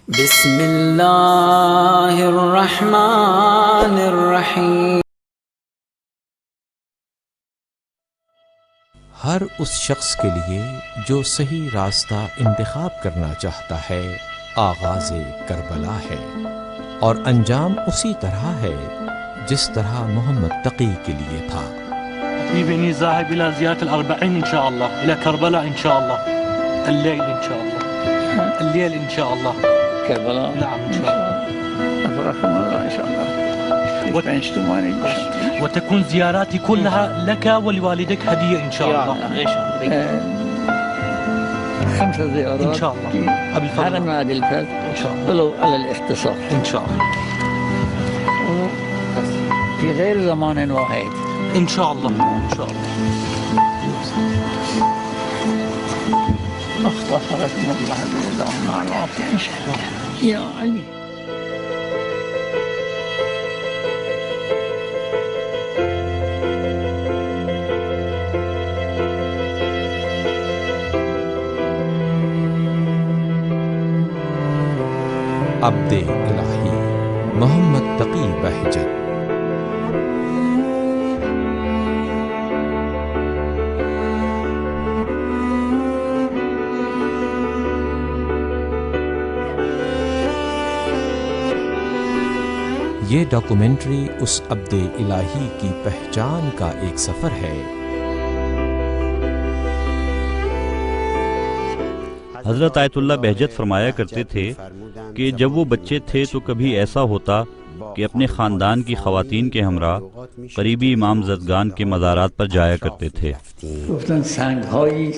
بسم اللہ الرحمن الرحیم۔ ہر اس شخص کے لیے جو صحیح راستہ انتخاب کرنا چاہتا ہے آغاز کربلا ہے، اور انجام اسی طرح ہے جس طرح محمد تقی کے لیے تھا۔ بإني ذاهب إلى زيارة الأربعين إن شاء الله، إلى كربلاء إن شاء الله، الليل إن شاء الله، الليل إن شاء الله كربلاء. نعم إن شاء الله. أفرحكم الله إن شاء الله. وتعيشتموني إن شاء الله. وتكون زياراتي كلها لك ولوالدك هدية إن شاء الله. إن شاء الله. 5 زيارات إن شاء الله. أبي الفضل. على معاد الفجر إن شاء الله. ولو على الاختصار إن شاء الله. في غير زمان واحد إن شاء الله. إن شاء الله. اختصركم الله بالله مع العافية إن شاء الله. يا علي. عبد الہی محمد تقی بہجت۔ یہ ڈاکومنٹری اس عبد الہی کی پہچان کا ایک سفر ہے۔ حضرت آیت اللہ بہجت فرمایا کرتے تھے کہ جب وہ بچے تھے تو کبھی ایسا ہوتا کہ اپنے خاندان کی خواتین کے ہمراہ قریبی امام زدگان کے مزارات پر جایا کرتے تھے۔ گفتن سنگ هایی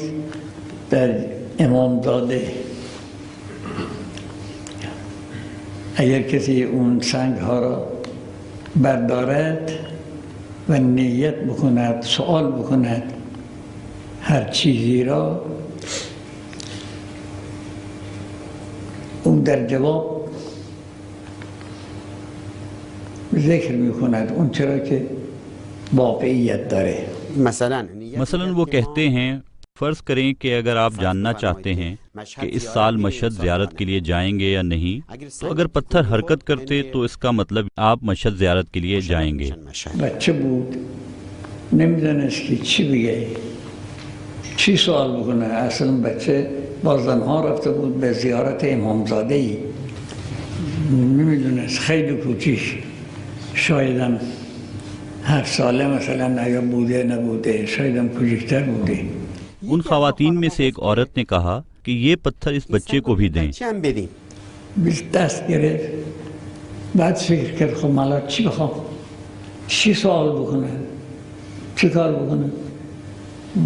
در امامزاده، اگر کسی اون سنگ ها را بردارد و نیت بکند، سوال بکند هر چیزی را، اون در جواب ذکر میکند اون چرا که واقعیت داره۔ مثلا وہ کہتے ہیں فرض کریں کہ اگر آپ جاننا چاہتے ہیں کہ اس سال مشہد زیارت کے لیے جائیں گے یا نہیں، تو اگر پتھر حرکت کرتے تو اس کا مطلب آپ مشہد زیارت کے لیے جائیں گے۔ بچه بود نمیدونست که چی بگه، چی سوال بکنه. اصلا بچه با زنها رفته بود به زیارت امامزاده‌ای، نمیدونست، خیلی کوچیک، شایدم 7 ساله مثلا اگر بوده نبوده، شایدم کوچکتر بوده. ان خواتین میں سے ایک عورت نے کہا کہ یہ پتھر اس بچے کو بھی دیں۔ بیس دست گرفت، بعد فکر کرد خب مالا چی بخوام، چی سوال بکنه، چی کار بکنه.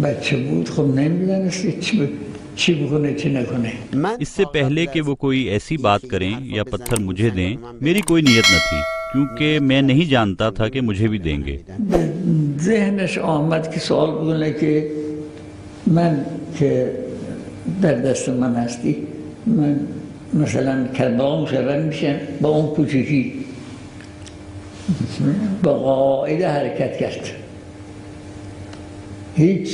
بچه بود خب نمیدونست چی بکنه چی نکنه. اس سے پہلے کہ وہ کوئی ایسی بات کریں یا پتھر مجھے دیں، میری کوئی نیت نہ تھی، کیونکہ میں نہیں جانتا تھا کہ مجھے بھی دیں گے۔ ذهنش آمد که سوال بکنه که من که در دست من هستی، من مثلا کربلا مشرف میشم با اون کوچیکی. با قاعده حرکت کرد، هیچ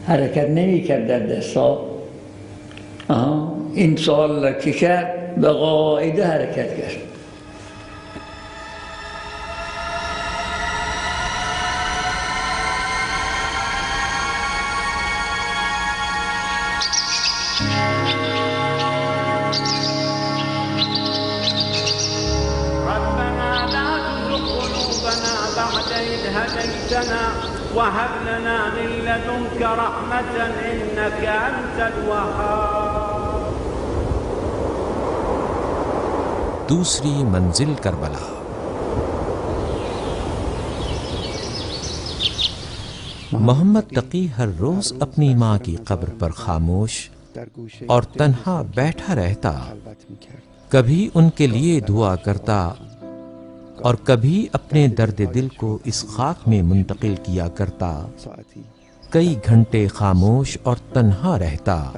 حرکت نمی کرد در دستا. این سوال را که کرد به قاعده حرکت کرد. وهب لنا من لدنك رحمة إنك أنت الوهاب۔ دوسری منزل کربلا۔ محمد تقی ہر روز اپنی ماں کی قبر پر خاموش اور تنہا بیٹھا رہتا، کبھی ان کے لیے دعا کرتا اور کبھی اپنے درد دل کو اس خاک میں منتقل کیا کرتا۔ کئی گھنٹے خاموش اور تنہا رہتا،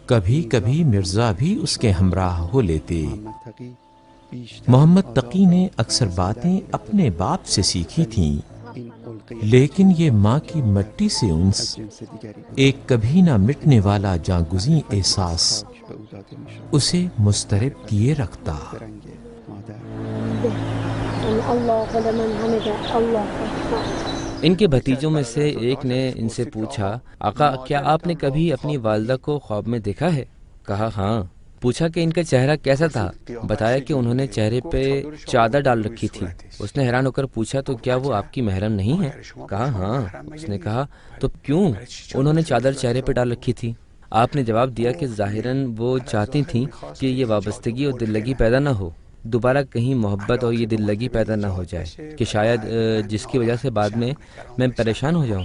کبھی کبھی مرزا بھی اس کے ہمراہ ہو لیتے۔ محمد تقی نے اکثر باتیں اپنے باپ سے سیکھی تھیں، لیکن یہ ماں کی مٹی سے انس ایک کبھی نہ مٹنے والا جاں گزیں احساس اسے مضطرب کیے رکھتا۔ ان کے بھتیجوں میں سے ایک نے ان سے پوچھا، آقا کیا آپ نے کبھی اپنی والدہ کو خواب میں دیکھا ہے؟ کہا ہاں۔ پوچھا کہ ان کا چہرہ کیسا تھا؟ بتایا کہ انہوں نے چہرے پہ چادر ڈال رکھی تھی۔ اس نے حیران ہو کر پوچھا تو کیا وہ آپ کی محرم نہیں ہے؟ کہا ہاں۔ اس نے کہا تو کیوں انہوں نے چادر چہرے پہ ڈال رکھی تھی؟ آپ نے جواب دیا کہ ظاہراً وہ چاہتی تھیں کہ یہ وابستگی اور دل لگی پیدا نہ ہو، دوبارہ کہیں محبت اور یہ دل لگی پیدا نہ ہو جائے کہ شاید جس کی وجہ سے بعد میں پریشان ہو جاؤں۔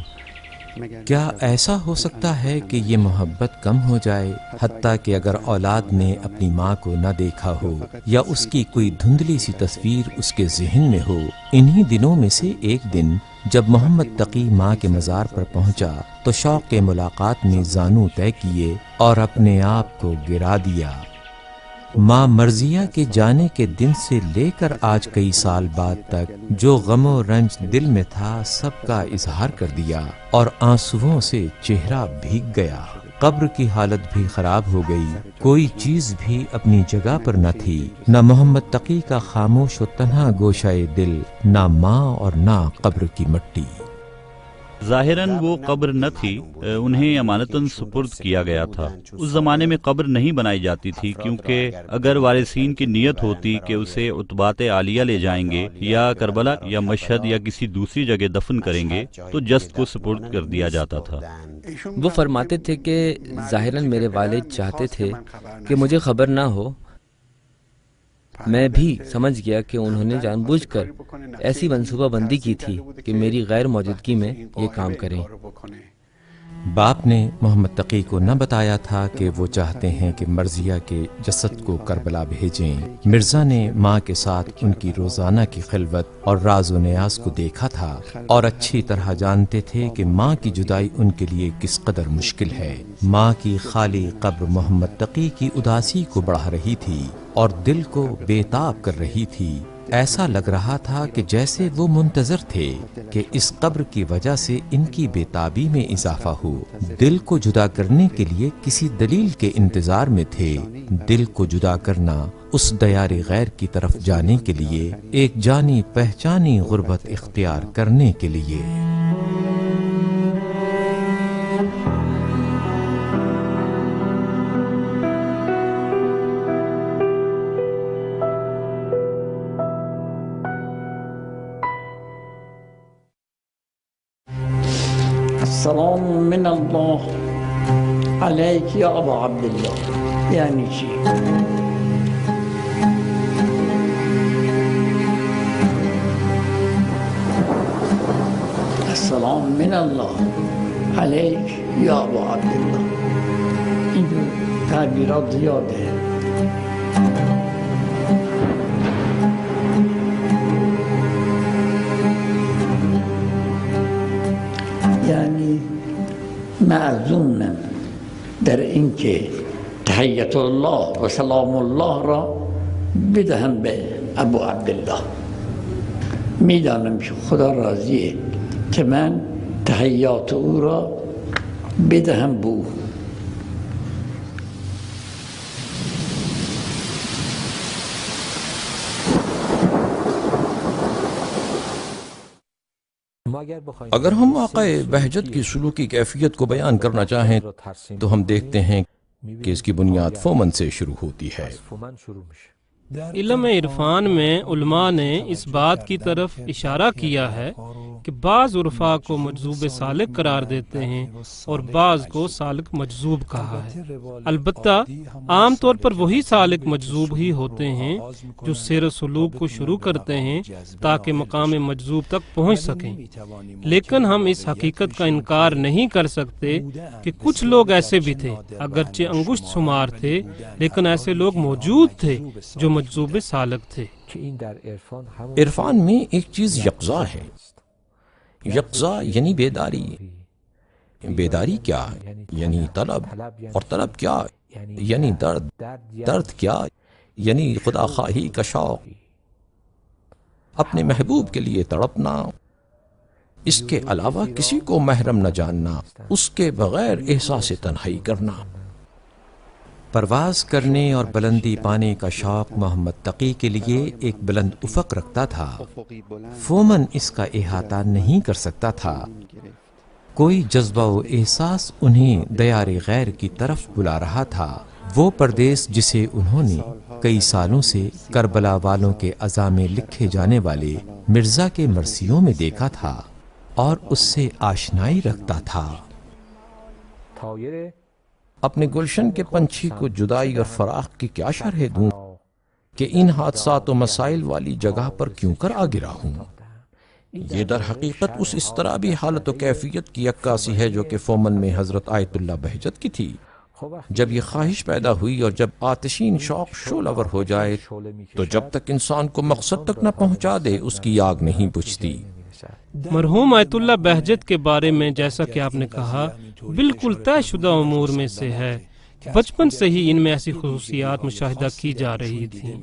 کیا ایسا ہو سکتا ہے کہ یہ محبت کم ہو جائے، حتیٰ کہ اگر اولاد نے اپنی ماں کو نہ دیکھا ہو یا اس کی کوئی دھندلی سی تصویر اس کے ذہن میں ہو؟ انہی دنوں میں سے ایک دن جب محمد تقی ماں کے مزار پر پہنچا تو شوق ملاقات میں زانو طے کیے اور اپنے آپ کو گرا دیا۔ ماں مرضیہ کے جانے کے دن سے لے کر آج کئی سال بعد تک جو غم و رنج دل میں تھا سب کا اظہار کر دیا اور آنسوؤں سے چہرہ بھیگ گیا۔ قبر کی حالت بھی خراب ہو گئی، کوئی چیز بھی اپنی جگہ پر نہ تھی، نہ محمد تقی کا خاموش و تنہا گوشہ دل، نہ ماں اور نہ قبر کی مٹی۔ ظاہراً وہ قبر نہ تھی، انہیں امانتاً سپرد کیا گیا تھا۔ اس زمانے میں قبر نہیں بنائی جاتی تھی، کیونکہ اگر وارثین کی نیت ہوتی کہ اسے عتبات عالیہ لے جائیں گے یا کربلا یا مشہد یا کسی دوسری جگہ دفن کریں گے تو جسد کو سپرد کر دیا جاتا تھا۔ وہ فرماتے تھے کہ ظاہراً میرے والد چاہتے تھے کہ مجھے خبر نہ ہو، میں بھی سمجھ گیا کہ انہوں نے جان بوجھ کر ایسی منصوبہ بندی کی تھی کہ میری غیر موجودگی میں یہ کام کریں۔ باپ نے محمد تقی کو نہ بتایا تھا کہ وہ چاہتے ہیں کہ مرضیہ کے جسد کو کربلا بھیجیں۔ مرزا نے ماں کے ساتھ ان کی روزانہ کی خلوت اور راز و نیاز کو دیکھا تھا اور اچھی طرح جانتے تھے کہ ماں کی جدائی ان کے لیے کس قدر مشکل ہے۔ ماں کی خالی قبر محمد تقی کی اداسی کو بڑھا رہی تھی اور دل کو بے تاب کر رہی تھی۔ ایسا لگ رہا تھا کہ جیسے وہ منتظر تھے کہ اس قبر کی وجہ سے ان کی بے تابی میں اضافہ ہو۔ دل کو جدا کرنے کے لیے کسی دلیل کے انتظار میں تھے۔ دل کو جدا کرنا اس دیار غیر کی طرف جانے کے لیے، ایک جانی پہچانی غربت اختیار کرنے کے لیے۔ السلام من اللہ علیک یا ابا عبداللہ، یعنی چی؟ السلام من اللہ علیک یا ابا عبداللہ، این تعبیرات زیاد ہے۔ یعنی معزومم در اینکه تحیت الله و سلام الله را بدهم به ابو عبدالله. میدانم که خدا راضیه که من تحیات او را بدهم به او. اگر ہم واقع بہجت کی سلوکی کیفیت کو بیان کرنا چاہیں تو ہم دیکھتے ہیں کہ اس کی بنیاد فومن سے شروع ہوتی ہے۔ علم عرفان میں علماء نے اس بات کی طرف اشارہ کیا ہے کہ بعض عرفاء کو مجذوب سالک قرار دیتے ہیں اور بعض کو سالک مجذوب کہا ہے۔ البتہ عام طور پر وہی سالک مجذوب ہی ہوتے ہیں جو سیر و سلوک کو شروع کرتے ہیں تاکہ مقام مجذوب تک پہنچ سکیں، لیکن ہم اس حقیقت کا انکار نہیں کر سکتے کہ کچھ لوگ ایسے بھی تھے، اگرچہ انگشت شمار تھے لیکن ایسے لوگ موجود تھے جو مجذوب سالک تھے۔ عرفان میں ایک چیز یقظہ ہے۔ یقظہ یعنی بیداری۔ بیداری کیا یعنی طلب، اور طلب کیا یعنی درد، درد کیا یعنی خدا خواہی کا شوق، اپنے محبوب کے لیے تڑپنا، اس کے علاوہ کسی کو محرم نہ جاننا، اس کے بغیر احساس تنہائی کرنا۔ پرواز کرنے اور بلندی پانے کا شوق محمد تقی کے لیے ایک بلند افق رکھتا تھا۔ فومن اس کا احاطہ نہیں کر سکتا تھا۔ کوئی جذبہ و احساس انہیں دیار غیر کی طرف بلا رہا تھا، وہ پردیس جسے انہوں نے کئی سالوں سے کربلا والوں کے عزا میں لکھے جانے والے مرزا کے مرثیوں میں دیکھا تھا اور اس سے آشنائی رکھتا تھا۔ اپنے گلشن کے پنچھی کو جدائی اور فراق کی کیا شرح دوں کہ ان حادثات و مسائل والی جگہ پر کیوں کر آ گرا ہوں؟ یہ در حقیقت اس اضطرابی حالت و کیفیت کی عکاسی ہے جو کہ فومن میں حضرت آیت اللہ بہجت کی تھی۔ جب یہ خواہش پیدا ہوئی اور جب آتشین شوق شعلہ ور ہو جائے تو جب تک انسان کو مقصد تک نہ پہنچا دے اس کی آگ نہیں بجھتی۔ مرحوم آیت اللہ بہجت کے بارے میں جیسا کہ آپ نے کہا بالکل طے شدہ امور میں سے ہے، بچپن سے ہی ان میں ایسی خصوصیات مشاہدہ کی جا رہی تھیں۔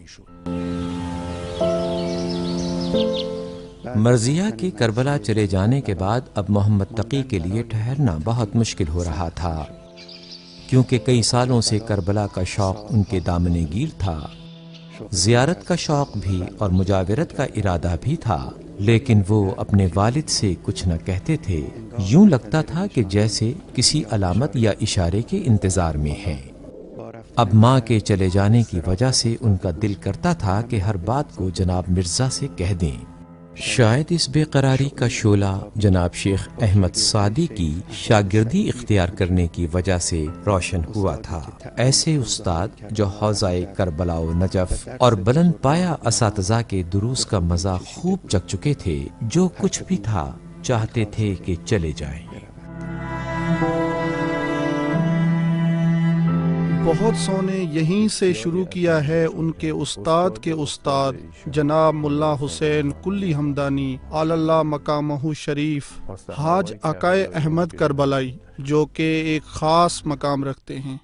مرضیہ کے کربلا چلے جانے کے بعد اب محمد تقی کے لیے ٹھہرنا بہت مشکل ہو رہا تھا، کیونکہ کئی سالوں سے کربلا کا شوق ان کے دامنے گیر تھا۔ زیارت کا شوق بھی اور مجاورت کا ارادہ بھی تھا، لیکن وہ اپنے والد سے کچھ نہ کہتے تھے۔ یوں لگتا تھا کہ جیسے کسی علامت یا اشارے کے انتظار میں ہیں۔ اب ماں کے چلے جانے کی وجہ سے ان کا دل کرتا تھا کہ ہر بات کو جناب مرزا سے کہہ دیں۔ شاید اس بے قراری کا شعلہ جناب شیخ احمد سعدی کی شاگردی اختیار کرنے کی وجہ سے روشن ہوا تھا۔ ایسے استاد جو حوضۂ کربلا و نجف اور بلند پایا اساتذہ کے دروس کا مزہ خوب چکھ چکے تھے، جو کچھ بھی تھا چاہتے تھے کہ چلے جائیں۔ بہت سو نے یہیں سے شروع کیا ہے ان کے استاد کے استاد جناب ملا حسین کلی ہمدانی آل اللہ مقامہ شریف حاج عقائے احمد کربلائی، جو کہ ایک خاص مقام رکھتے ہیں۔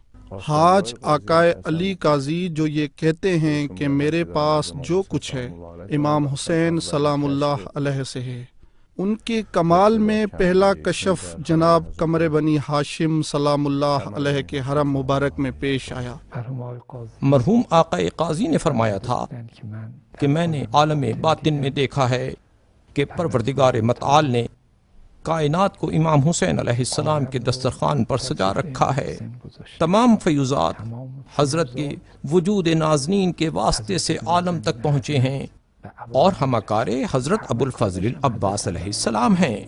حاج عقائے علی قاضی جو یہ کہتے ہیں کہ میرے پاس جو کچھ ہے امام حسین سلام اللہ علیہ سے ہے۔ ان کے کمال میں پہلا کشف جناب قمر بنی ہاشم سلام اللہ علیہ کے حرم مبارک میں پیش آیا۔ مرحوم آقا قاضی نے فرمایا تھا کہ میں نے عالم باطن میں دیکھا ہے کہ پروردگار متعال نے کائنات کو امام حسین علیہ السلام کے دسترخوان پر سجا رکھا ہے۔ تمام فیوزات حضرت کے وجود نازنین کے واسطے سے عالم تک پہنچے ہیں اور ہمکار حضرت ابو الفضل العباس علیہ السلام ہیں۔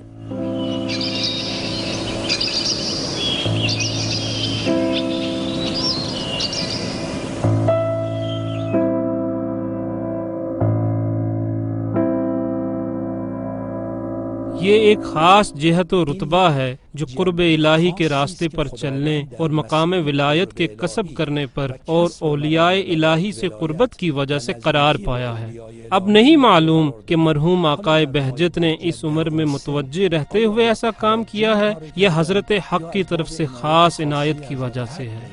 یہ ایک خاص جہت و رتبہ ہے جو قرب الہی کے راستے پر چلنے اور مقام ولایت کے کسب کرنے پر اور اولیاء الہی سے قربت کی وجہ سے قرار پایا ہے۔ اب نہیں معلوم کہ مرحوم آقا بہجت نے اس عمر میں متوجہ رہتے ہوئے ایسا کام کیا ہے یا حضرت حق کی طرف سے خاص عنایت کی وجہ سے ہے۔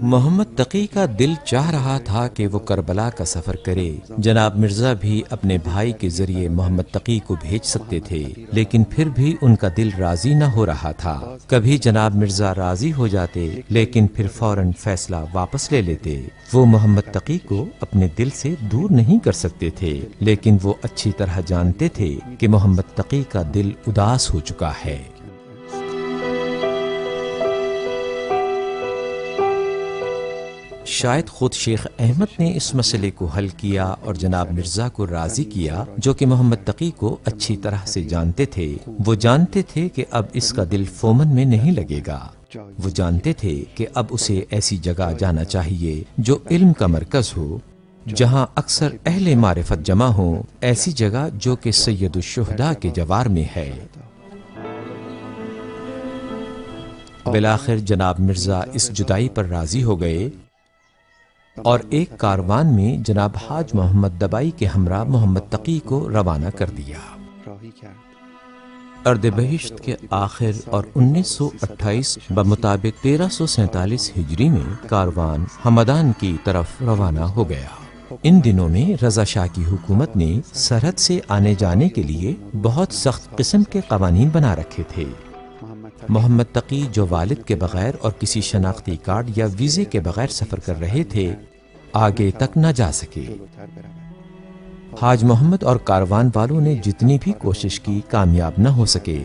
محمد تقی کا دل چاہ رہا تھا کہ وہ کربلا کا سفر کرے۔ جناب مرزا بھی اپنے بھائی کے ذریعے محمد تقی کو بھیج سکتے تھے، لیکن پھر بھی ان کا دل راضی نہ ہو رہا تھا۔ کبھی جناب مرزا راضی ہو جاتے لیکن پھر فوراً فیصلہ واپس لے لیتے۔ وہ محمد تقی کو اپنے دل سے دور نہیں کر سکتے تھے، لیکن وہ اچھی طرح جانتے تھے کہ محمد تقی کا دل اداس ہو چکا ہے۔ شاید خود شیخ احمد نے اس مسئلے کو حل کیا اور جناب مرزا کو راضی کیا، جو کہ محمد تقی کو اچھی طرح سے جانتے تھے۔ وہ جانتے تھے کہ اب اس کا دل فومن میں نہیں لگے گا۔ وہ جانتے تھے کہ اب اسے ایسی جگہ جانا چاہیے جو علم کا مرکز ہو، جہاں اکثر اہل معرفت جمع ہوں، ایسی جگہ جو کہ سید الشہداء کے جوار میں ہے۔ بالآخر جناب مرزا اس جدائی پر راضی ہو گئے اور ایک کاروان میں جناب حاج محمد دبائی کے ہمراہ محمد تقی کو روانہ کر دیا۔ اردبہشت کے آخر اور 1928 بمطابق 1347 ہجری میں کاروان ہمدان کی طرف روانہ ہو گیا۔ ان دنوں میں رضا شاہ کی حکومت نے سرحد سے آنے جانے کے لیے بہت سخت قسم کے قوانین بنا رکھے تھے۔ محمد تقی جو والد کے بغیر اور کسی شناختی کارڈ یا ویزے کے بغیر سفر کر رہے تھے، آگے تک نہ جا سکے۔ حاج محمد اور کاروان والوں نے جتنی بھی کوشش کی، کامیاب نہ ہو سکے۔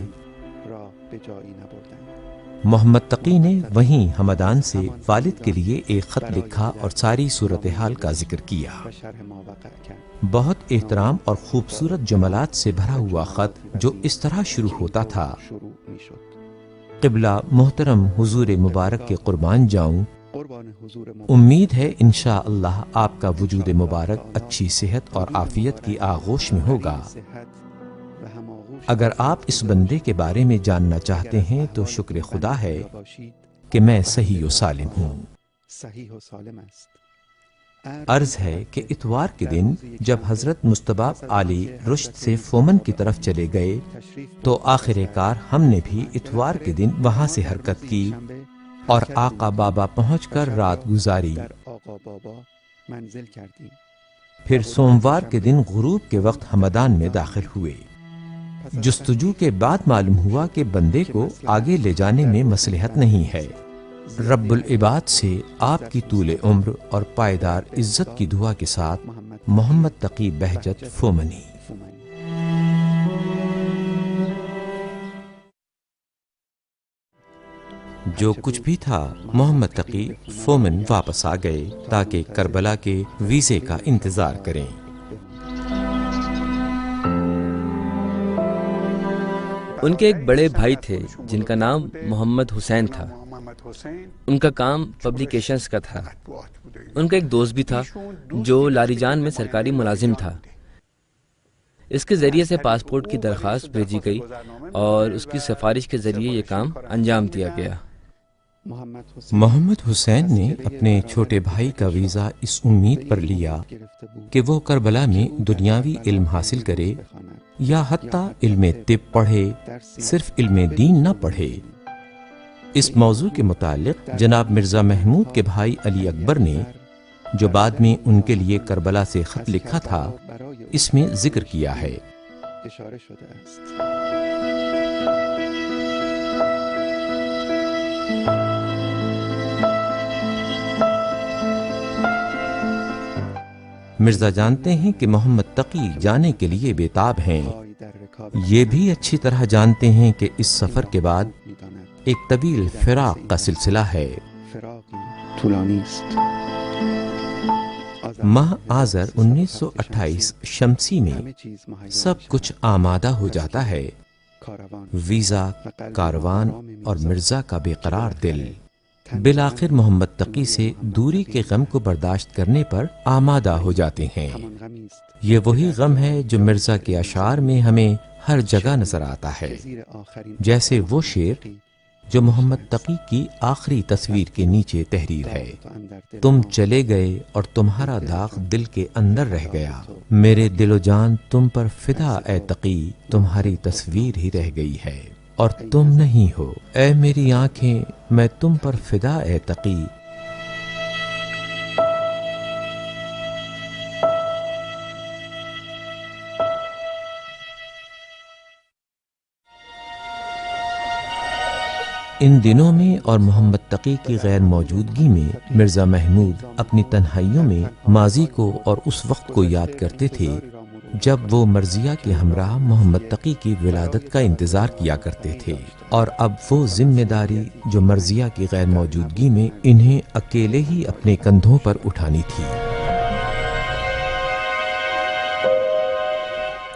محمد تقی نے وہیں ہمدان سے والد کے لیے ایک خط لکھا اور ساری صورتحال کا ذکر کیا۔ بہت احترام اور خوبصورت جملات سے بھرا ہوا خط جو اس طرح شروع ہوتا تھا: قبلہ محترم حضور مبارک کے قربان جاؤں، امید ہے انشاءاللہ آپ کا وجود مبارک اچھی صحت اور عافیت کی آغوش میں ہوگا۔ اگر آپ اس بندے کے بارے میں جاننا چاہتے ہیں تو شکر خدا ہے کہ میں صحیح و سالم ہوں۔ عرض ہے کہ اتوار کے دن جب حضرت مصطفیٰ علی رشد سے فومن کی طرف چلے گئے تو آخر کار ہم نے بھی اتوار کے دن وہاں سے حرکت کی اور آقا بابا پہنچ کر رات گزاری۔ پھر سوموار کے دن غروب کے وقت ہمدان میں داخل ہوئے۔ جستجو کے بعد معلوم ہوا کہ بندے کو آگے لے جانے میں مصلحت نہیں ہے۔ رب العباد سے آپ کی طول عمر اور پائیدار عزت کی دعا کے ساتھ، محمد تقی بہجت فومنی۔ جو کچھ بھی تھا، محمد تقی فومن واپس آ گئے تاکہ کربلا کے ویزے کا انتظار کریں۔ ان کے ایک بڑے بھائی تھے جن کا نام محمد حسین تھا۔ ان کا کام پبلیکیشنز کا تھا۔ ان کا ایک دوست بھی تھا جو لاریجان میں سرکاری ملازم تھا۔ اس کے ذریعے سے پاسپورٹ کی درخواست بھیجی گئی اور اس کی سفارش کے ذریعے یہ کام انجام دیا گیا۔ محمد حسین نے اپنے چھوٹے بھائی کا ویزا اس امید پر لیا کہ وہ کربلا میں دنیاوی علم حاصل کرے یا حتیٰ علم طب پڑھے، صرف علم دین نہ پڑھے۔ اس موضوع کے متعلق جناب مرزا محمود کے بھائی علی اکبر نے، جو بعد میں ان کے لیے کربلا سے خط لکھا تھا، اس میں ذکر کیا ہے۔ مرزا جانتے ہیں کہ محمد تقی جانے کے لیے بےتاب ہیں۔ یہ بھی اچھی طرح جانتے ہیں کہ اس سفر کے بعد ایک طویل فراق کا سلسلہ ہے۔ ماہ آذر 1928 شمسی میں سب کچھ آمادہ ہو جاتا ہے۔ ویزا، کاروان اور مرزا کا بے قرار دل بالآخر محمد تقی سے دوری کے غم کو برداشت کرنے پر آمادہ ہو جاتے ہیں۔ یہ وہی غم ہے جو مرزا کے اشعار میں ہمیں ہر جگہ نظر آتا ہے، جیسے وہ شعر جو محمد تقی کی آخری تصویر کے نیچے تحریر ہے: تم چلے گئے اور تمہارا داغ دل کے اندر رہ گیا، میرے دل و جان تم پر فدا اے تقی، تمہاری تصویر ہی رہ گئی ہے اور تم نہیں ہو، اے میری آنکھیں میں تم پر فدا اے تقی۔ ان دنوں میں اور محمد تقی کی غیر موجودگی میں مرزا محمود اپنی تنہائیوں میں ماضی کو اور اس وقت کو یاد کرتے تھے جب وہ مرضیہ کے ہمراہ محمد تقی کی ولادت کا انتظار کیا کرتے تھے، اور اب وہ ذمہ داری جو مرضیہ کی غیر موجودگی میں انہیں اکیلے ہی اپنے کندھوں پر اٹھانی تھی۔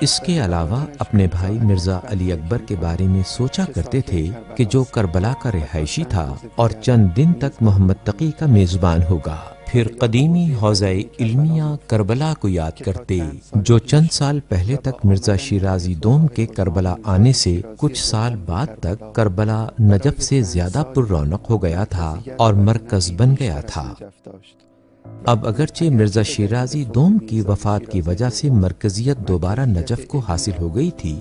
اس کے علاوہ اپنے بھائی مرزا علی اکبر کے بارے میں سوچا کرتے تھے کہ جو کربلا کا رہائشی تھا اور چند دن تک محمد تقی کا میزبان ہوگا۔ پھر قدیمی حوزہ علمیہ کربلا کو یاد کرتے، جو چند سال پہلے تک مرزا شیرازی دوم کے کربلا آنے سے کچھ سال بعد تک کربلا نجف سے زیادہ پر رونق ہو گیا تھا اور مرکز بن گیا تھا۔ اب اگرچہ مرزا شیرازی دوم کی وفات کی وجہ سے مرکزیت دوبارہ نجف کو حاصل ہو گئی تھی،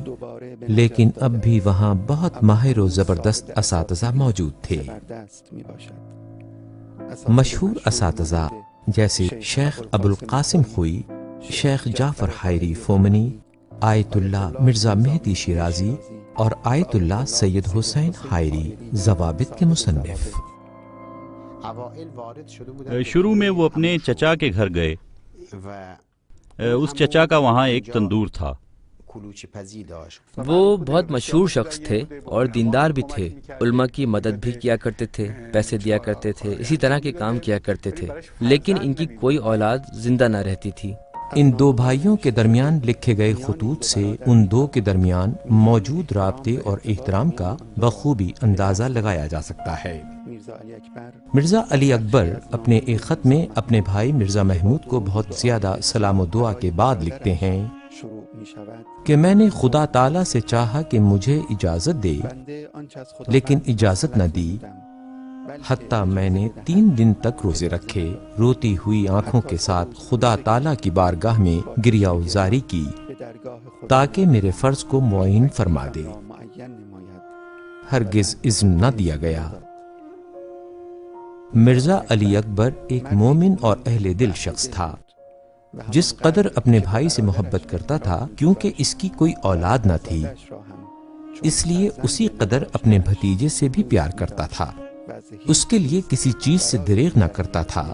لیکن اب بھی وہاں بہت ماہر و زبردست اساتذہ موجود تھے۔ مشہور اساتذہ جیسے شیخ ابو القاسم خوئی، شیخ جعفر حائری فومنی، آیت اللہ مرزا مہدی شیرازی اور آیت اللہ سید حسین حائری ضوابط کے مصنف۔ شروع میں وہ اپنے چچا کے گھر گئے۔ اس چچا کا وہاں ایک تندور تھا۔ وہ بہت مشہور شخص تھے اور دیندار بھی تھے، علماء کی مدد بھی کیا کرتے تھے، پیسے دیا کرتے تھے، اسی طرح کے کام کیا کرتے تھے، لیکن ان کی کوئی اولاد زندہ نہ رہتی تھی۔ ان دو بھائیوں کے درمیان لکھے گئے خطوط سے ان دو کے درمیان موجود رابطے اور احترام کا بخوبی اندازہ لگایا جا سکتا ہے۔ مرزا علی اکبر اپنے ایک خط میں اپنے بھائی مرزا محمود کو بہت زیادہ سلام و دعا کے بعد لکھتے ہیں کہ میں نے خدا تعالی سے چاہا کہ مجھے اجازت دے، لیکن اجازت نہ دی، حتیٰ میں نے 3 دن تک روزے رکھے، روتی ہوئی آنکھوں کے ساتھ خدا تعالی کی بارگاہ میں گریہ وزاری کی تاکہ میرے فرض کو معین فرما دے۔ ہرگز اذن نہ دیا گیا۔ مرزا علی اکبر ایک مومن اور اہل دل شخص تھا، جس قدر اپنے بھائی سے محبت کرتا تھا کیونکہ اس کی کوئی اولاد نہ تھی، اس لیے اسی قدر اپنے بھتیجے سے بھی پیار کرتا تھا، اس کے لیے کسی چیز سے دریغ نہ کرتا تھا۔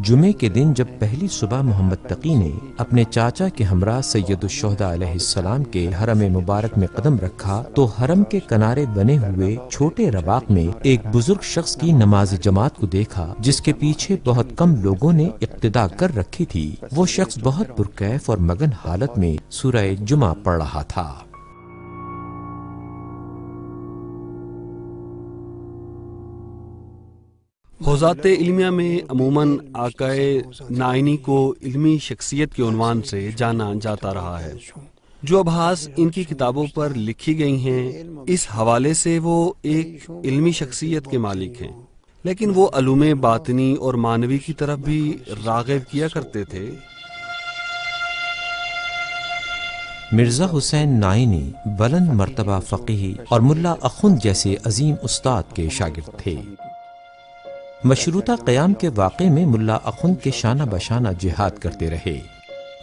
جمعے کے دن جب پہلی صبح محمد تقی نے اپنے چاچا کے ہمراہ سید الشہداء علیہ السلام کے حرم مبارک میں قدم رکھا تو حرم کے کنارے بنے ہوئے چھوٹے رواق میں ایک بزرگ شخص کی نماز جماعت کو دیکھا جس کے پیچھے بہت کم لوگوں نے اقتدا کر رکھی تھی۔ وہ شخص بہت پرکیف اور مگن حالت میں سورہ جمعہ پڑھ رہا تھا۔ حوزات علمیہ میں عموماً آقائے نائینی کو علمی شخصیت کے عنوان سے جانا جاتا رہا ہے۔ جو ابحاث ان کی کتابوں پر لکھی گئی ہیں، اس حوالے سے وہ ایک علمی شخصیت کے مالک ہیں، لیکن وہ علوم باطنی اور معنوی کی طرف بھی راغب کیا کرتے تھے۔ مرزا حسین نائینی بلند مرتبہ فقیہ اور ملا اخند جیسے عظیم استاد کے شاگرد تھے۔ مشروطہ قیام کے واقعے میں ملا اخند کے شانہ بشانہ جہاد کرتے رہے،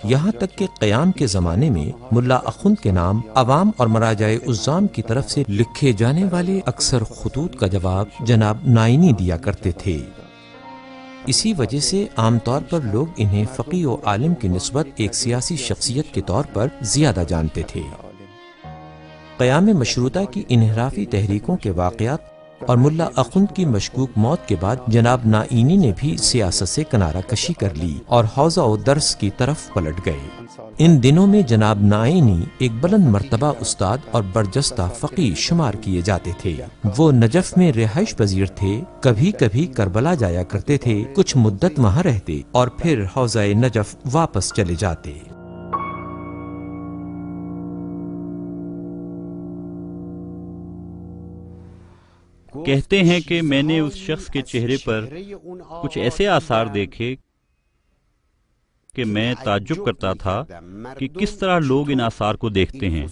یہاں تک کہ قیام کے زمانے میں ملا اخند کے نام عوام اور مراجع عظام کی طرف سے لکھے جانے والے اکثر خطوط کا جواب جناب نائینی دیا کرتے تھے۔ اسی وجہ سے عام طور پر لوگ انہیں فقیہ و عالم کی نسبت ایک سیاسی شخصیت کے طور پر زیادہ جانتے تھے۔ قیام مشروطہ کی انحرافی تحریکوں کے واقعات اور ملا اخند کی مشکوک موت کے بعد جناب نائینی نے بھی سیاست سے کنارہ کشی کر لی اور حوزہ و درس کی طرف پلٹ گئے۔ ان دنوں میں جناب نائینی ایک بلند مرتبہ استاد اور برجستہ فقیہ شمار کیے جاتے تھے۔ وہ نجف میں رہائش پذیر تھے، کبھی کبھی کربلا جایا کرتے تھے، کچھ مدت وہاں رہتے اور پھر حوزہ نجف واپس چلے جاتے۔ کہتے ہیں کہ میں نے اس شخص کے چہرے پر کچھ ایسے آثار دیکھے کہ میں تعجب کرتا تھا کہ کس طرح لوگ ان آثار کو دیکھتے ہیں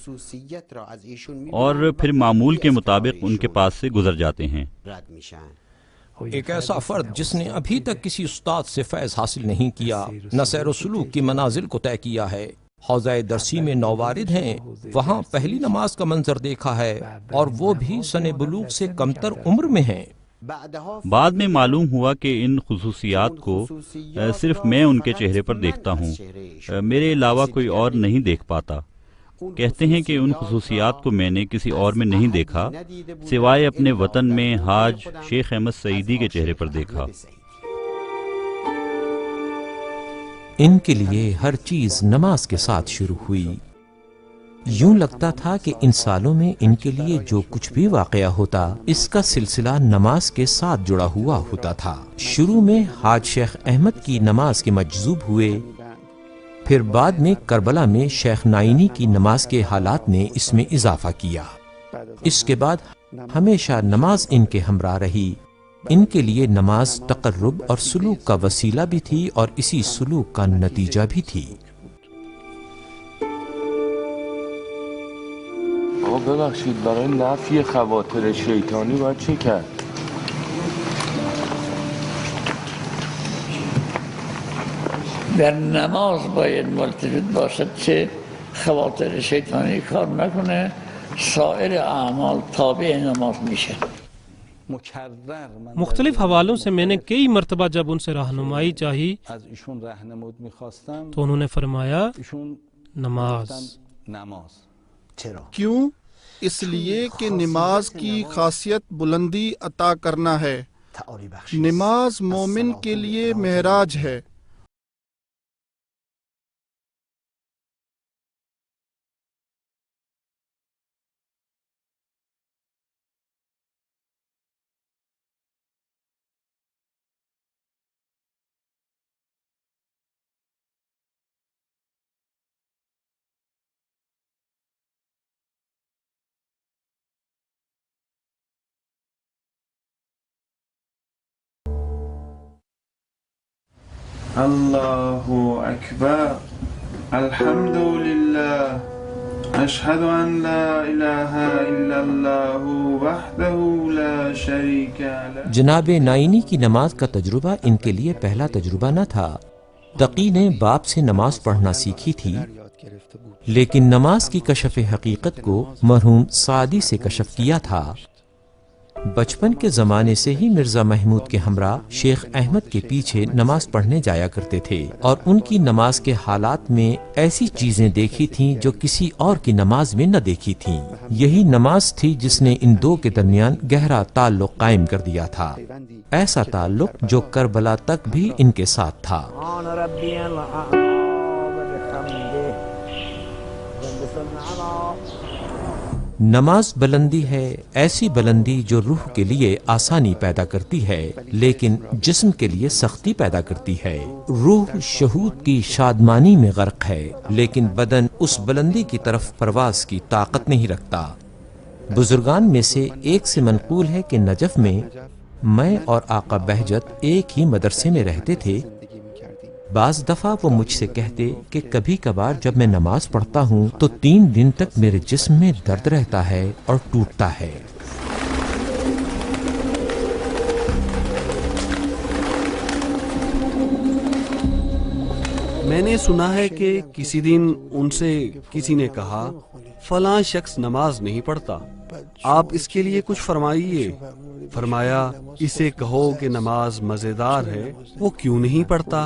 اور پھر معمول کے مطابق ان کے پاس سے گزر جاتے ہیں۔ ایک ایسا فرد جس نے ابھی تک کسی استاد سے فیض حاصل نہیں کیا، نہ سیر و سلوک کی منازل کو طے کیا ہے، حوزہ درسی میں نووارد ہیں، وہاں پہلی نماز کا منظر دیکھا ہے اور وہ بھی سن بلوغ سے کمتر عمر میں ہیں۔ بعد میں معلوم ہوا کہ ان خصوصیات کو صرف میں ان کے چہرے پر دیکھتا ہوں، میرے علاوہ کوئی اور نہیں دیکھ پاتا۔ کہتے ہیں کہ ان خصوصیات کو میں نے کسی اور میں نہیں دیکھا سوائے اپنے وطن میں حاج شیخ احمد سعیدی کے چہرے پر دیکھا۔ ان کے لیے ہر چیز نماز کے ساتھ شروع ہوئی۔ یوں لگتا تھا کہ ان سالوں میں ان کے لیے جو کچھ بھی واقعہ ہوتا اس کا سلسلہ نماز کے ساتھ جڑا ہوا ہوتا تھا۔ شروع میں حاج شیخ احمد کی نماز کے مجذوب ہوئے، پھر بعد میں کربلا میں شیخ نائینی کی نماز کے حالات نے اس میں اضافہ کیا۔ اس کے بعد ہمیشہ نماز ان کے ہمراہ رہی، ان کے لیے نماز تقرب اور سلوک کا وسیلہ بھی تھی اور اسی سلوک کا نتیجہ بھی تھی۔ ببخشید برای نفی خواطر شیطانی باید چه کرد؟ در نماز باید ملتفت باشد که خواطر شیطانی کار نکنه، سایر اعمال تابع نماز میشه۔ مختلف حوالوں سے میں نے کئی مرتبہ جب ان سے رہنمائی چاہی تو انہوں نے فرمایا نماز۔ کیوں؟ اس لیے کہ نماز کی خاصیت بلندی عطا کرنا ہے۔ نماز مومن کے لیے معراج ہے۔ اللہ اکبر، الحمد للہ، اشہد ان لا الہ الا اللہ وحدہ لا شریک لہ۔ جناب نائینی کی نماز کا تجربہ ان کے لیے پہلا تجربہ نہ تھا۔ تقی نے باپ سے نماز پڑھنا سیکھی تھی، لیکن نماز کی کشف حقیقت کو مرحوم سعدی سے کشف کیا تھا۔ بچپن کے زمانے سے ہی مرزا محمود کے ہمراہ شیخ احمد کے پیچھے نماز پڑھنے جایا کرتے تھے اور ان کی نماز کے حالات میں ایسی چیزیں دیکھی تھیں جو کسی اور کی نماز میں نہ دیکھی تھیں۔ یہی نماز تھی جس نے ان دو کے درمیان گہرا تعلق قائم کر دیا تھا، ایسا تعلق جو کربلا تک بھی ان کے ساتھ تھا۔ نماز بلندی ہے، ایسی بلندی جو روح کے لیے آسانی پیدا کرتی ہے لیکن جسم کے لیے سختی پیدا کرتی ہے۔ روح شہود کی شادمانی میں غرق ہے لیکن بدن اس بلندی کی طرف پرواز کی طاقت نہیں رکھتا۔ بزرگان میں سے ایک سے منقول ہے کہ نجف میں اور آقا بہجت ایک ہی مدرسے میں رہتے تھے۔ بعض دفعہ وہ مجھ سے کہتے کہ کبھی کبھار جب میں نماز پڑھتا ہوں تو 3 دن تک میرے جسم میں درد رہتا ہے اور ٹوٹتا ہے۔ میں نے سنا ہے کہ کسی دن ان سے کسی نے کہا فلاں شخص نماز نہیں پڑھتا، آپ اس کے لیے کچھ فرمائیے۔ فرمایا اسے کہو کہ نماز مزیدار ہے، وہ کیوں نہیں پڑھتا؟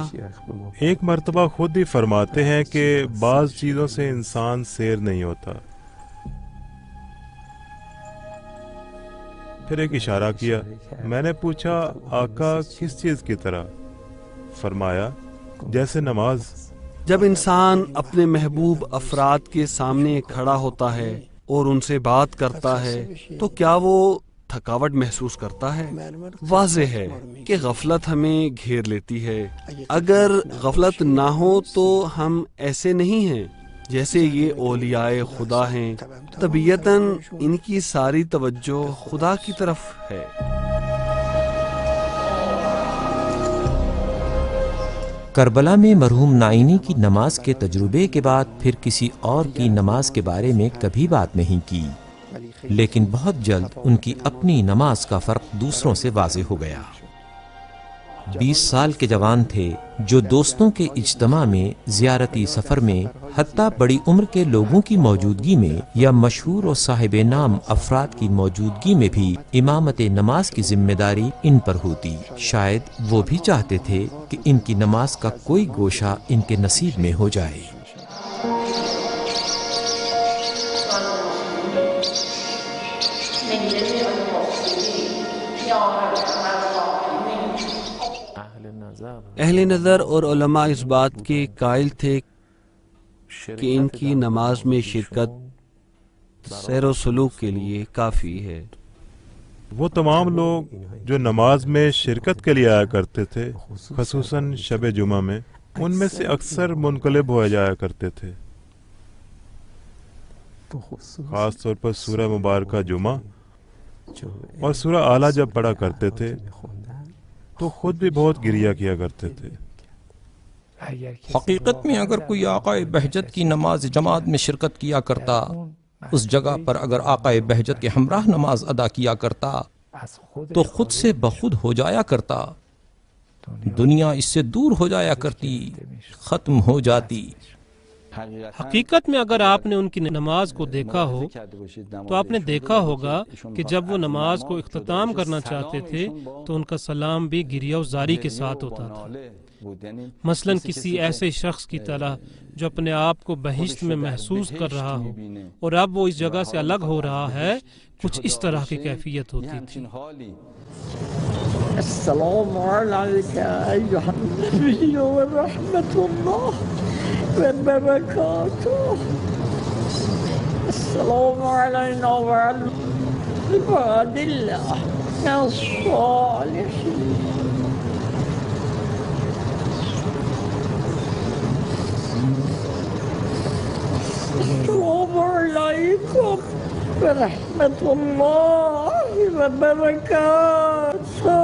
ایک مرتبہ خود ہی فرماتے ہیں کہ بعض چیزوں سے انسان سیر نہیں ہوتا۔ پھر ایک اشارہ کیا، میں نے پوچھا آقا کس چیز کی طرح؟ فرمایا جیسے نماز۔ جب انسان اپنے محبوب افراد کے سامنے کھڑا ہوتا ہے اور ان سے بات کرتا ہے تو کیا وہ تھکاوٹ محسوس کرتا ہے؟ واضح ہے کہ غفلت ہمیں گھیر لیتی ہے۔ اگر غفلت نہ ہو تو ہم ایسے نہیں ہیں جیسے یہ اولیاء خدا ہیں، طبیعتاً ان کی ساری توجہ خدا کی طرف ہے۔ کربلا میں مرحوم نائینی کی نماز کے تجربے کے بعد پھر کسی اور کی نماز کے بارے میں کبھی بات نہیں کی، لیکن بہت جلد ان کی اپنی نماز کا فرق دوسروں سے واضح ہو گیا۔ 20 سال کے جوان تھے جو دوستوں کے اجتماع میں، زیارتی سفر میں، حتیٰ بڑی عمر کے لوگوں کی موجودگی میں یا مشہور و صاحب نام افراد کی موجودگی میں بھی امامت نماز کی ذمہ داری ان پر ہوتی۔ شاید وہ بھی چاہتے تھے کہ ان کی نماز کا کوئی گوشہ ان کے نصیب میں ہو جائے۔ اہل نظر اور علماء اس بات کے قائل تھے کہ ان کی نماز میں شرکت سیر و سلوک کے لیے کافی ہے۔ وہ تمام لوگ جو نماز میں شرکت کے لیے آیا کرتے تھے، خصوصاً شب جمعہ میں، ان میں سے اکثر منقلب ہو جایا کرتے تھے۔ خاص طور پر سورہ مبارکہ جمعہ اور سورہ اعلیٰ جب پڑھا کرتے تھے تو خود بھی بہت گریہ کیا کرتے تھے۔ حقیقت میں اگر کوئی آقا بہجت کی نماز جماعت میں شرکت کیا کرتا، اس جگہ پر اگر آقا بہجت کے ہمراہ نماز ادا کیا کرتا تو خود سے بخود ہو جایا کرتا، دنیا اس سے دور ہو جایا کرتی، ختم ہو جاتی۔ حقیقت میں اگر آپ نے ان کی نماز کو دیکھا ہو تو آپ نے دیکھا ہوگا کہ جب وہ نماز کو اختتام کرنا چاہتے تھے تو ان کا سلام بھی گریہ و زاری کے ساتھ ہوتا تھا، مثلا کسی ایسے شخص کی طرح جو اپنے آپ کو بہشت میں محسوس کر رہا ہو اور اب وہ اس جگہ سے الگ ہو رہا ہے، کچھ اس طرح کی کیفیت ہوتی تھی۔ السلام علیک ایھا النبی ورحمۃ اللہ وبرکاتہ، السلام علینا وعلی عباد اللہ الصالحین۔ السلام علیکم ورحمۃ اللہ وبرکاتہ۔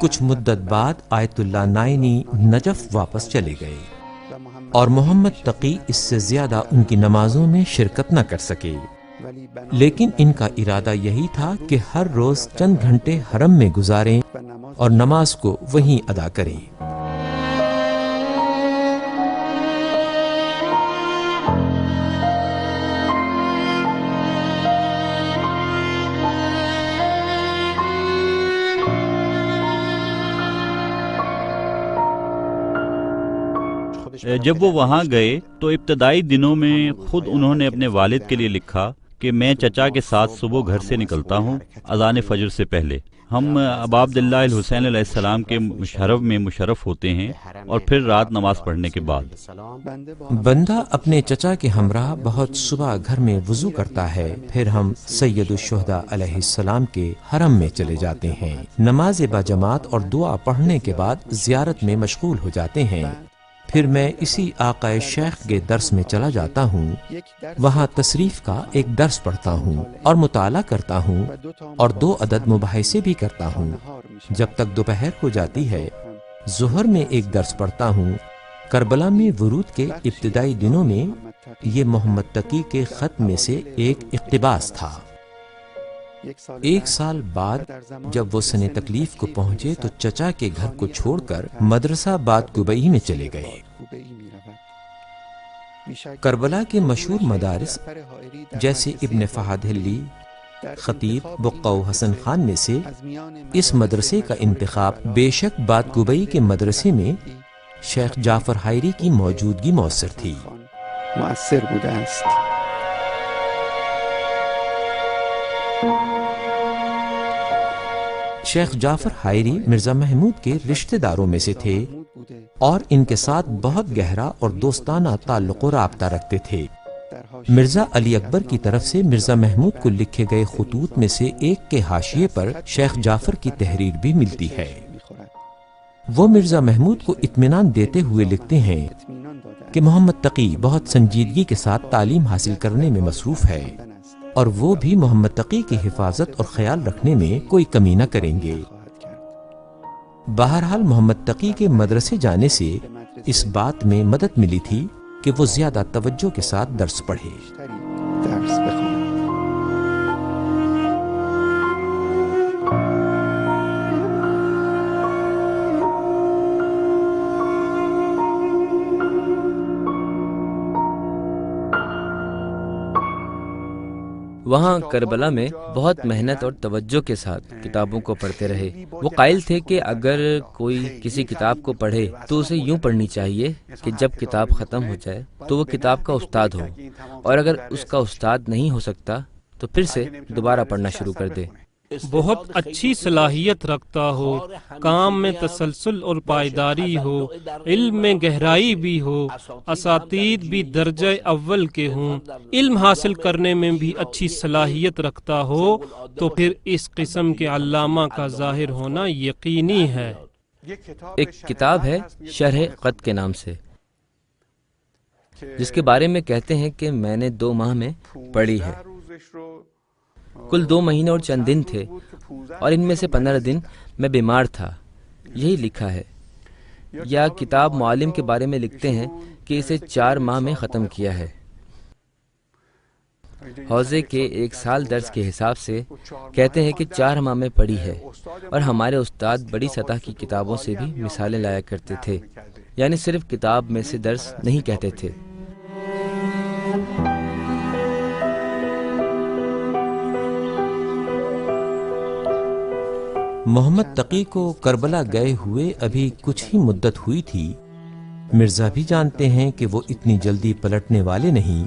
کچھ مدت بعد آیت اللہ نائینی نجف واپس چلے گئے اور محمد تقی اس سے زیادہ ان کی نمازوں میں شرکت نہ کر سکے، لیکن ان کا ارادہ یہی تھا کہ ہر روز چند گھنٹے حرم میں گزاریں اور نماز کو وہیں ادا کریں۔ جب وہ وہاں گئے تو ابتدائی دنوں میں خود انہوں نے اپنے والد کے لیے لکھا کہ میں چچا کے ساتھ صبح گھر سے نکلتا ہوں اذان فجر سے پہلے، ہم ابا عبداللہ الحسین علیہ السلام کے مشرف میں مشرف ہوتے ہیں اور پھر رات نماز پڑھنے کے بعد بندہ اپنے چچا کے ہمراہ بہت صبح گھر میں وضو کرتا ہے، پھر ہم سید الشہداء علیہ السلام کے حرم میں چلے جاتے ہیں، نماز باجماعت اور دعا پڑھنے کے بعد زیارت میں مشغول ہو جاتے ہیں، پھر میں اسی آقا شیخ کے درس میں چلا جاتا ہوں، وہاں تصریف کا ایک درس پڑھتا ہوں اور مطالعہ کرتا ہوں اور 2 عدد مباحثے بھی کرتا ہوں جب تک دوپہر ہو جاتی ہے۔ ظہر میں ایک درس پڑھتا ہوں۔ کربلا میں ورود کے ابتدائی دنوں میں یہ محمد تقی کے خط میں سے ایک اقتباس تھا۔ 1 سال بعد جب وہ سن تکلیف کو پہنچے تو چچا کے گھر کو چھوڑ کر مدرسہ باد گبئی میں چلے گئے۔ کربلا کے مشہور مدارس جیسے ابن فہد حلی، خطیب بقع حسن خان میں سے اس مدرسے کا انتخاب بے شک باد گبئی کے مدرسے میں شیخ جعفر حائری کی موجودگی مؤثر تھی۔ مؤثر بوده است۔ شیخ جعفر حائری مرزا محمود کے رشتہ داروں میں سے تھے اور ان کے ساتھ بہت گہرا اور دوستانہ تعلق و رابطہ رکھتے تھے۔ مرزا علی اکبر کی طرف سے مرزا محمود کو لکھے گئے خطوط میں سے ایک کے حاشیے پر شیخ جعفر کی تحریر بھی ملتی ہے۔ وہ مرزا محمود کو اطمینان دیتے ہوئے لکھتے ہیں کہ محمد تقی بہت سنجیدگی کے ساتھ تعلیم حاصل کرنے میں مصروف ہے اور وہ بھی محمد تقی کی حفاظت اور خیال رکھنے میں کوئی کمی نہ کریں گے۔ بہرحال محمد تقی کے مدرسے جانے سے اس بات میں مدد ملی تھی کہ وہ زیادہ توجہ کے ساتھ درس پڑھے۔ وہاں کربلا میں بہت محنت اور توجہ کے ساتھ کتابوں کو پڑھتے رہے۔ وہ قائل تھے کہ اگر کوئی کسی کتاب کو پڑھے تو اسے یوں پڑھنی چاہیے کہ جب کتاب ختم ہو جائے تو وہ کتاب کا استاد ہو، اور اگر اس کا استاد نہیں ہو سکتا تو پھر سے دوبارہ پڑھنا شروع کر دے۔ بہت اچھی صلاحیت رکھتا ہو، کام میں تسلسل اور پائیداری ہو، علم میں گہرائی بھی ہو، اساتید بھی درجہ اول کے ہوں، علم حاصل کرنے میں بھی اچھی صلاحیت رکھتا ہو، تو پھر اس قسم کے علامہ کا ظاہر ہونا یقینی ہے۔ ایک کتاب ہے شرح قط کے نام سے، جس کے بارے میں کہتے ہیں کہ میں نے 2 ماہ میں پڑھی ہے۔ کل 2 مہینے اور چند دن تھے، اور ان میں سے 15 دن میں بیمار تھا، یہی لکھا ہے۔ یا کتاب معلم کے بارے میں لکھتے ہیں کہ اسے 4 ماہ میں ختم کیا ہے۔ حوزے کے 1 سال درس کے حساب سے کہتے ہیں کہ 4 ماہ میں پڑھی ہے، اور ہمارے استاد بڑی سطح کی کتابوں سے بھی مثالیں لایا کرتے تھے، یعنی صرف کتاب میں سے درس نہیں کہتے تھے۔ محمد تقی کو کربلا گئے ہوئے ابھی کچھ ہی مدت ہوئی تھی۔ مرزا بھی جانتے ہیں کہ وہ اتنی جلدی پلٹنے والے نہیں۔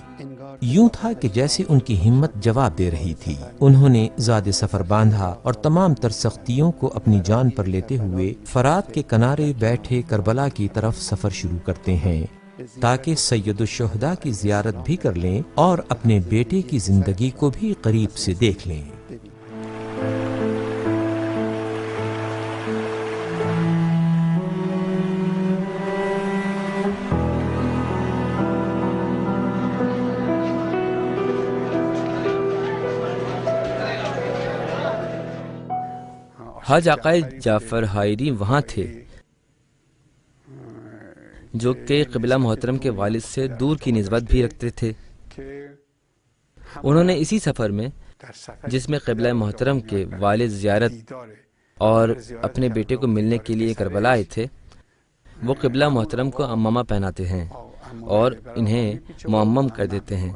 یوں تھا کہ جیسے ان کی ہمت جواب دے رہی تھی۔ انہوں نے زاد سفر باندھا اور تمام تر سختیوں کو اپنی جان پر لیتے ہوئے فرات کے کنارے بیٹھے کربلا کی طرف سفر شروع کرتے ہیں، تاکہ سید الشہداء کی زیارت بھی کر لیں اور اپنے بیٹے کی زندگی کو بھی قریب سے دیکھ لیں۔ حاج عقائد جعفر حائری وہاں تھے، جو کہ قبلہ محترم کے والد سے دور کی نسبت بھی رکھتے تھے۔ انہوں نے اسی سفر میں، جس میں قبلہ محترم کے والد زیارت اور اپنے بیٹے کو ملنے کے لیے کربلا آئے تھے، وہ قبلہ محترم کو عمامہ پہناتے ہیں اور انہیں معمم کر دیتے ہیں۔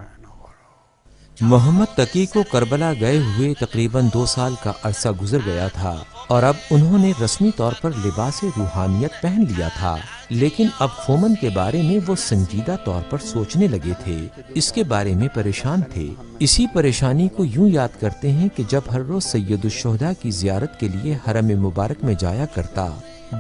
محمد تقی کو کربلا گئے ہوئے تقریباً 2 سال کا عرصہ گزر گیا تھا، اور اب انہوں نے رسمی طور پر لباس روحانیت پہن لیا تھا، لیکن اب فومن کے بارے میں وہ سنجیدہ طور پر سوچنے لگے تھے، اس کے بارے میں پریشان تھے۔ اسی پریشانی کو یوں یاد کرتے ہیں کہ جب ہر روز سید الشہداء کی زیارت کے لیے حرم مبارک میں جایا کرتا،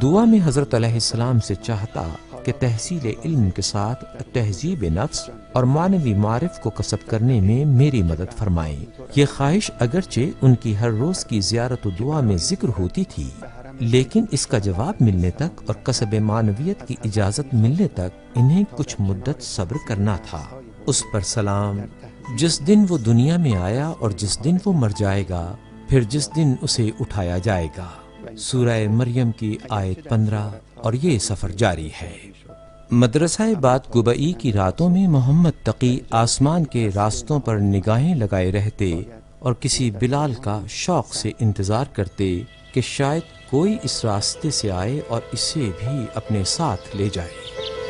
دعا میں حضرت علیہ السلام سے چاہتا کہ تحصیل علم کے ساتھ تہذیب نفس اور معنوی معرف کو کسب کرنے میں میری مدد فرمائیں۔ یہ خواہش اگرچہ ان کی ہر روز کی زیارت و دعا میں ذکر ہوتی تھی، لیکن اس کا جواب ملنے تک اور کسب معنویت کی اجازت ملنے تک انہیں کچھ مدت صبر کرنا تھا۔ اس پر سلام، جس دن وہ دنیا میں آیا اور جس دن وہ مر جائے گا، پھر جس دن اسے اٹھایا جائے گا۔ سورہ مریم کی آیت 15، اور یہ سفر جاری ہے۔ مدرسہ باد گبئی کی راتوں میں محمد تقی آسمان کے راستوں پر نگاہیں لگائے رہتے اور کسی بلال کا شوق سے انتظار کرتے کہ شاید کوئی اس راستے سے آئے اور اسے بھی اپنے ساتھ لے جائے۔